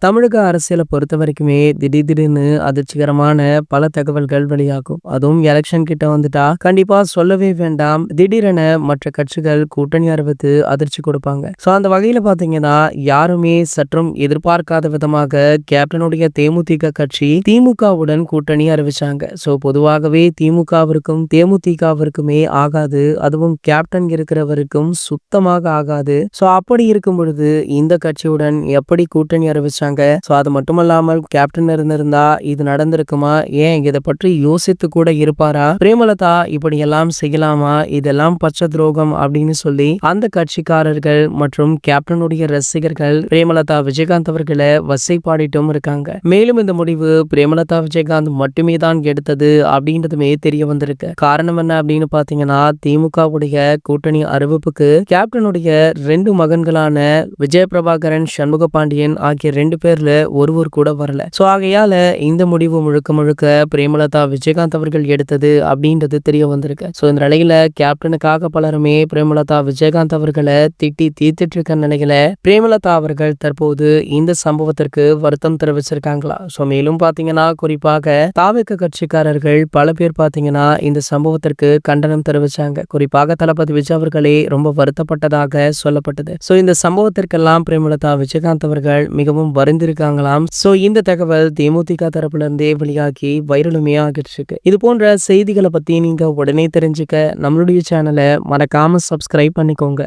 தமிழக அரசியல பொறுத்தவரைக்குமே திடீர்னு அதிர்ச்சிகரமான பல தகவல்கள் வெளியாகும். அதுவும் எலக்ஷன் கிட்ட வந்துட்டா கண்டிப்பா சொல்லவே வேண்டாம். திடீரென மற்ற கட்சிகள் கூட்டணி அறிவித்து அதிர்ச்சி கொடுப்பாங்க. அந்த வகையில பாத்தீங்கன்னா, யாருமே சற்றும் எதிர்பார்க்காத விதமாக கேப்டனுடைய தேமுதிக கட்சி திமுகவுடன் கூட்டணி அறிவிச்சாங்க. பொதுவாகவே திமுகவிற்கும் தேமுதிகவிற்குமே ஆகாது. அதுவும் கேப்டன் இருக்கிறவருக்கும் சுத்தமாக ஆகாது. அப்படி இருக்கும் பொழுது இந்த கட்சியுடன் எப்படி கூட்டணி அறிவிச்சாங்க? அது மட்டுமல்லாமல் கேப்டன் இருந்திருந்தா இது நடந்திருக்குமா? ஏன் இதை பற்றி யோசித்து கூட இருப்பாரா? பிரேமலதா இப்படி எல்லாம் செய்யலாமா? இதெல்லாம் பச்சை துரோகம் அப்படின்னு சொல்லி அந்த கட்சிக்காரர்கள் மற்றும் கேப்டனுடைய ரசிகர்கள் பிரேமலதா விஜயகாந்த் அவர்களை வசைப்பாடிட்டும் இருக்காங்க. மேலும் இந்த முடிவு பிரேமலதா விஜயகாந்த் மட்டுமே தான் எடுத்தது அப்படின்றதுமே தெரிய வந்திருக்கு. காரணம் என்ன அப்படின்னு பாத்தீங்கன்னா, திமுகவுடைய கூட்டணி அறிவிப்புக்கு கேப்டனுடைய 2 மகன்களான விஜய பிரபாகரன், சண்முக பாண்டியன் ஆகிய 2 பேர்ல ஒருவர் கூட வரல. ஆகையால இந்த முடிவு முழுக்க முழுக்க பிரேமலதா விஜயகாந்த் அவர்கள் எடுத்தது அப்படின்றது தெரிய வந்திருக்கு. இந்த நிலையில கேப்டனுக்காக பலருமே பிரேமலதா விஜயகாந்த் அவர்களை திட்டி தீர்த்துட்டு இருக்க நிலையில பிரேமலதா அவர்கள் தற்போது இந்த சம்பவத்திற்கு வருத்தம் தெரிவிச்சிருக்காங்களா. மேலும் பாத்தீங்கன்னா, குறிப்பாக தாவேக கட்சிக்காரர்கள் பல பேர் பாத்தீங்கன்னா இந்த சம்பவத்திற்கு கண்டனம் தெரிவிச்சாங்க. குறிப்பாக தளபதி விஜய் அவர்களே ரொம்ப வருத்தப்பட்டதாக சொல்லப்பட்டது. இந்த சம்பவத்திற்கெல்லாம் பிரேமலதா விஜயகாந்த் அவர்கள் மிகவும் வருந்திருக்காங்களாம். இந்த தகவல் தேமுதிக தரப்புல இருந்தே வெளியாகி வைரலுமே ஆகிட்டு இருக்கு. இது போன்ற செய்திகளை பத்தி நீங்க உடனே தெரிஞ்சுக்க நம்மளுடைய சேனலை மறக்காம சப்ஸ்கிரைப் பண்ணிக்கோங்க.